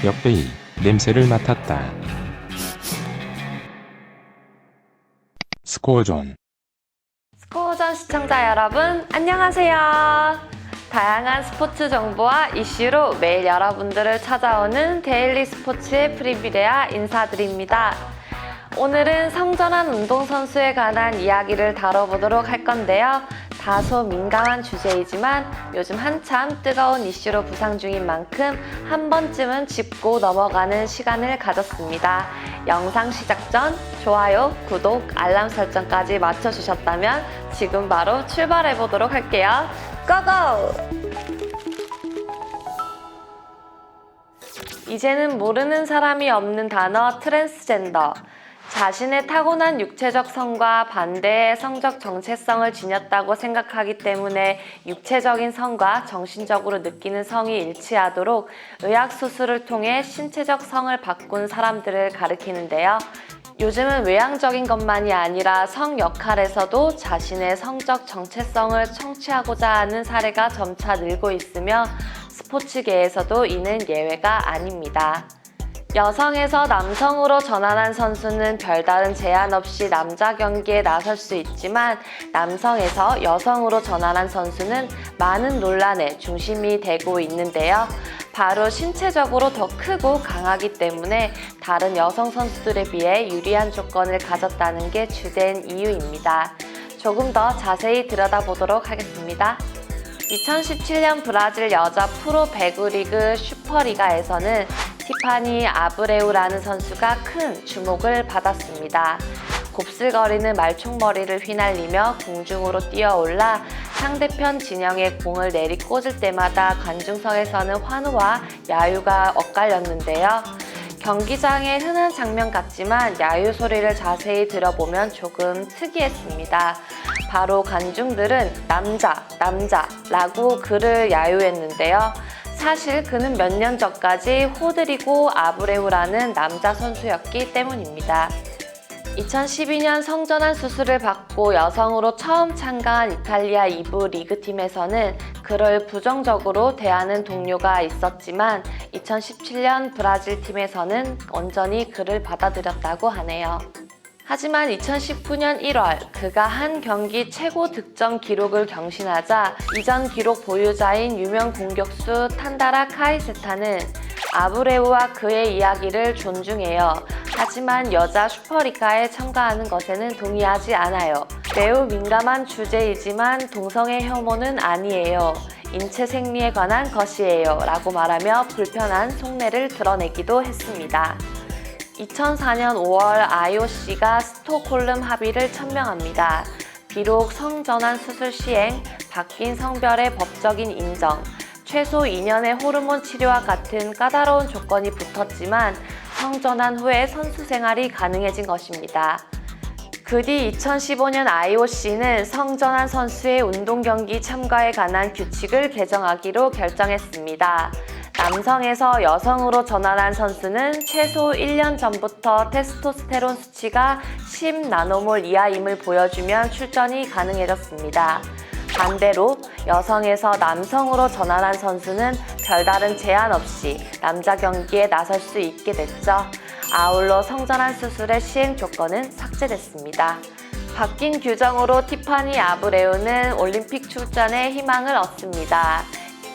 역배이 냄새를 맡았다. 스코어존. 스코어전 시청자 여러분, 안녕하세요. 다양한 스포츠 정보와 이슈로 매일 여러분들을 찾아오는 데일리 스포츠의 프리뷰레아 인사드립니다. 오늘은 성전환 운동선수에 관한 이야기를 다뤄보도록 할 건데요. 다소 민감한 주제이지만 요즘 한참 뜨거운 이슈로 부상 중인 만큼 한 번쯤은 짚고 넘어가는 시간을 가졌습니다. 영상 시작 전 좋아요, 구독, 알람 설정까지 맞춰주셨다면 지금 바로 출발해보도록 할게요. 고고! 이제는 모르는 사람이 없는 단어 트랜스젠더. 자신의 타고난 육체적 성과 반대의 성적 정체성을 지녔다고 생각하기 때문에 육체적인 성과 정신적으로 느끼는 성이 일치하도록 의학수술을 통해 신체적 성을 바꾼 사람들을 가리키는데요. 요즘은 외향적인 것만이 아니라 성 역할에서도 자신의 성적 정체성을 성취하고자 하는 사례가 점차 늘고 있으며 스포츠계에서도 이는 예외가 아닙니다. 여성에서 남성으로 전환한 선수는 별다른 제한 없이 남자 경기에 나설 수 있지만 남성에서 여성으로 전환한 선수는 많은 논란의 중심이 되고 있는데요. 바로 신체적으로 더 크고 강하기 때문에 다른 여성 선수들에 비해 유리한 조건을 가졌다는 게 주된 이유입니다. 조금 더 자세히 들여다보도록 하겠습니다. 2017년 브라질 여자 프로 배구리그 슈퍼리가에서는 티파니 아브레우라는 선수가 큰 주목을 받았습니다. 곱슬거리는 말총머리를 휘날리며 공중으로 뛰어올라 상대편 진영에 공을 내리꽂을 때마다 관중석에서는 환호와 야유가 엇갈렸는데요. 경기장의 흔한 장면 같지만 야유 소리를 자세히 들어보면 조금 특이했습니다. 바로 관중들은 남자라고 그를 야유했는데요. 사실 그는 몇 년 전까지 호드리고 아브레우라는 남자 선수였기 때문입니다. 2012년 성전환 수술을 받고 여성으로 처음 참가한 이탈리아 2부 리그팀에서는 그를 부정적으로 대하는 동료가 있었지만 2017년 브라질 팀에서는 온전히 그를 받아들였다고 하네요. 하지만 2019년 1월 그가 한 경기 최고 득점 기록을 경신하자 이전 기록 보유자인 유명 공격수 탄다라 카이세타는 아브레우와 그의 이야기를 존중해요. 하지만 여자 슈퍼리가에 참가하는 것에는 동의하지 않아요. 매우 민감한 주제이지만 동성애 혐오는 아니에요. 인체 생리에 관한 것이에요. 라고 말하며 불편한 속내를 드러내기도 했습니다. 2004년 5월 IOC가 스톡홀름 합의를 천명합니다. 비록 성전환 수술 시행, 바뀐 성별의 법적인 인정, 최소 2년의 호르몬 치료와 같은 까다로운 조건이 붙었지만 성전환 후에 선수 생활이 가능해진 것입니다. 그 뒤 2015년 IOC는 성전환 선수의 운동 경기 참가에 관한 규칙을 개정하기로 결정했습니다. 남성에서 여성으로 전환한 선수는 최소 1년 전부터 테스토스테론 수치가 10나노몰 이하임을 보여주면 출전이 가능해졌습니다. 반대로 여성에서 남성으로 전환한 선수는 별다른 제한 없이 남자 경기에 나설 수 있게 됐죠. 아울러 성전환 수술의 시행 조건은 삭제됐습니다. 바뀐 규정으로 티파니 아브레우는 올림픽 출전에 희망을 얻습니다.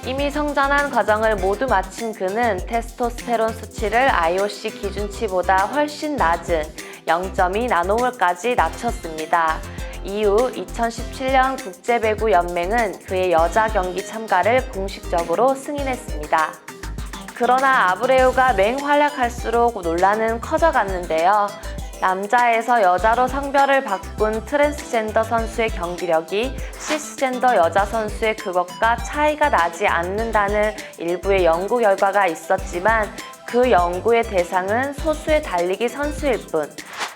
이미 성전환 과정을 모두 마친 그는 테스토스테론 수치를 IOC 기준치보다 훨씬 낮은 0.2나노몰까지 낮췄습니다. 이후 2017년 국제배구연맹은 그의 여자 경기 참가를 공식적으로 승인했습니다. 그러나 아브레우가 맹활약할수록 논란은 커져갔는데요. 남자에서 여자로 성별을 바꾼 트랜스젠더 선수의 경기력이 시스젠더 여자 선수의 그것과 차이가 나지 않는다는 일부의 연구 결과가 있었지만 그 연구의 대상은 소수의 달리기 선수일 뿐,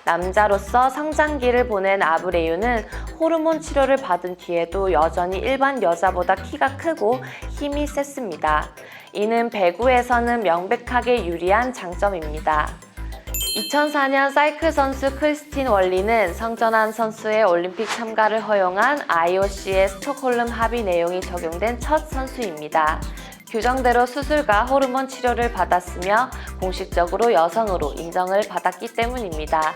남자로서 성장기를 보낸 아브레유는 호르몬 치료를 받은 뒤에도 여전히 일반 여자보다 키가 크고 힘이 셌습니다. 이는 배구에서는 명백하게 유리한 장점입니다. 2004년 사이클 선수 크리스틴 월리는 성전환 선수의 올림픽 참가를 허용한 IOC의 스톡홀름 합의 내용이 적용된 첫 선수입니다. 규정대로 수술과 호르몬 치료를 받았으며 공식적으로 여성으로 인정을 받았기 때문입니다.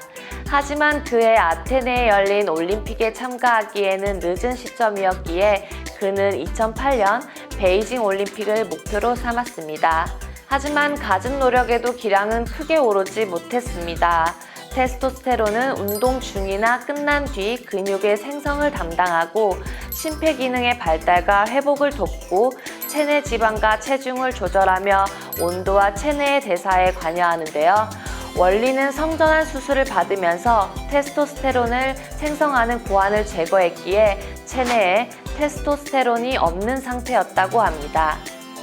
하지만 그해 아테네에 열린 올림픽에 참가하기에는 늦은 시점이었기에 그는 2008년 베이징 올림픽을 목표로 삼았습니다. 하지만 갖은 노력에도 기량은 크게 오르지 못했습니다. 테스토스테론은 운동 중이나 끝난 뒤 근육의 생성을 담당하고 심폐기능의 발달과 회복을 돕고 체내 지방과 체중을 조절하며 온도와 체내의 대사에 관여하는데요. 원리는 성전환 수술을 받으면서 테스토스테론을 생성하는 고환을 제거했기에 체내에 테스토스테론이 없는 상태였다고 합니다.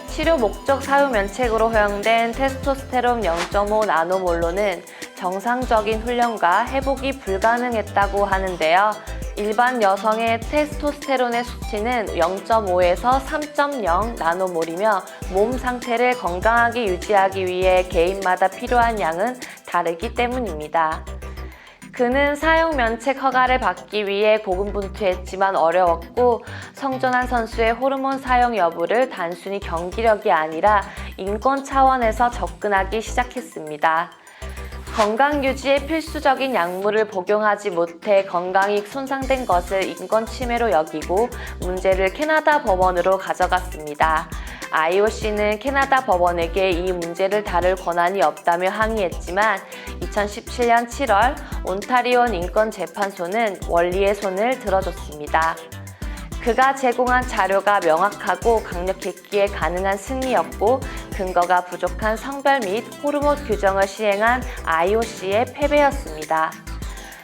치료 목적 사유 면책으로 허용된 테스토스테론 0.5 나노몰로는 정상적인 훈련과 회복이 불가능했다고 하는데요. 일반 여성의 테스토스테론의 수치는 0.5에서 3.0 나노몰이며 몸 상태를 건강하게 유지하기 위해 개인마다 필요한 양은 다르기 때문입니다. 그는 사용 면책 허가를 받기 위해 고군분투했지만 어려웠고 성전환 선수의 호르몬 사용 여부를 단순히 경기력이 아니라 인권 차원에서 접근하기 시작했습니다. 건강 유지에 필수적인 약물을 복용하지 못해 건강이 손상된 것을 인권 침해로 여기고 문제를 캐나다 법원으로 가져갔습니다. IOC는 캐나다 법원에게 이 문제를 다룰 권한이 없다며 항의했지만 2017년 7월 온타리온 인권재판소는 원리의 손을 들어줬습니다. 그가 제공한 자료가 명확하고 강력했기에 가능한 승리였고 근거가 부족한 성별 및 호르몬 규정을 시행한 IOC의 패배였습니다.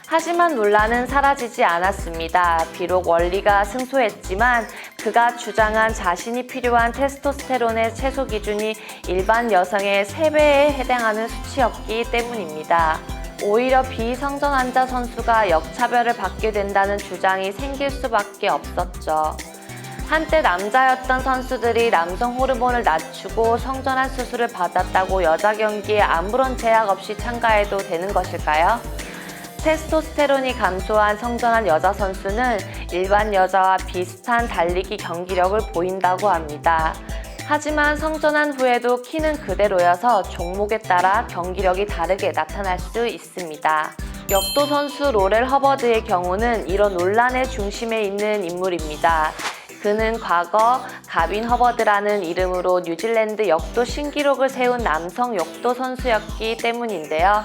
하지만 논란은 사라지지 않았습니다. 비록 원리가 승소했지만 그가 주장한 자신이 필요한 테스토스테론의 최소 기준이 일반 여성의 3배에 해당하는 수치였기 때문입니다. 오히려 비성전환자 선수가 역차별을 받게 된다는 주장이 생길 수밖에 없었죠. 한때 남자였던 선수들이 남성 호르몬을 낮추고 성전환 수술을 받았다고 여자 경기에 아무런 제약 없이 참가해도 되는 것일까요? 테스토스테론이 감소한 성전환 여자 선수는 일반 여자와 비슷한 달리기 경기력을 보인다고 합니다. 하지만 성전환 후에도 키는 그대로여서 종목에 따라 경기력이 다르게 나타날 수 있습니다. 역도 선수 로렐 허버드의 경우는 이런 논란의 중심에 있는 인물입니다. 그는 과거 가빈 허버드라는 이름으로 뉴질랜드 역도 신기록을 세운 남성 역도 선수였기 때문인데요.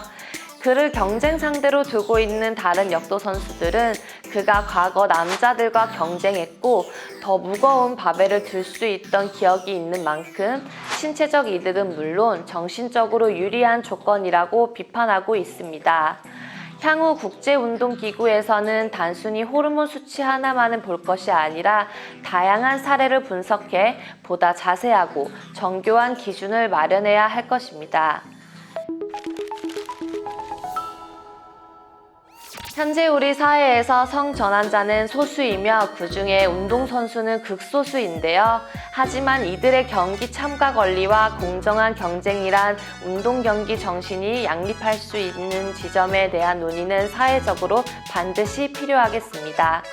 그를 경쟁 상대로 두고 있는 다른 역도 선수들은 그가 과거 남자들과 경쟁했고 더 무거운 바벨을 들 수 있던 기억이 있는 만큼 신체적 이득은 물론 정신적으로 유리한 조건이라고 비판하고 있습니다. 향후 국제운동기구에서는 단순히 호르몬 수치 하나만은 볼 것이 아니라 다양한 사례를 분석해 보다 자세하고 정교한 기준을 마련해야 할 것입니다. 현재 우리 사회에서 성전환자는 소수이며 그중에 운동선수는 극소수인데요. 하지만 이들의 경기 참가 권리와 공정한 경쟁이란 운동경기 정신이 양립할 수 있는 지점에 대한 논의는 사회적으로 반드시 필요하겠습니다.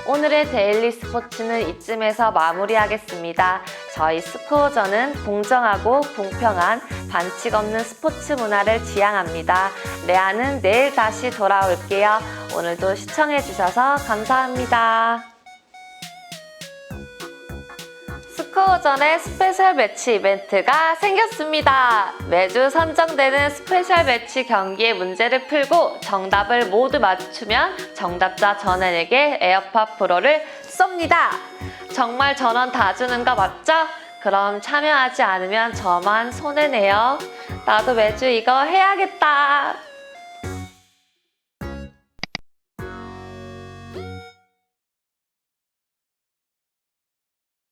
오늘의 데일리 스포츠는 이쯤에서 마무리하겠습니다. 저희 스코어전은 공정하고 공평한 반칙 없는 스포츠 문화를 지향합니다. 레아는 내일 다시 돌아올게요. 오늘도 시청해주셔서 감사합니다. 스코어전의 스페셜 매치 이벤트가 생겼습니다. 매주 선정되는 스페셜 매치 경기의 문제를 풀고 정답을 모두 맞추면 정답자 전원에게 에어팟 프로를 쏩니다. 정말 전원 다 주는 거 맞죠? 그럼 참여하지 않으면 저만 손해네요. 나도 매주 이거 해야겠다.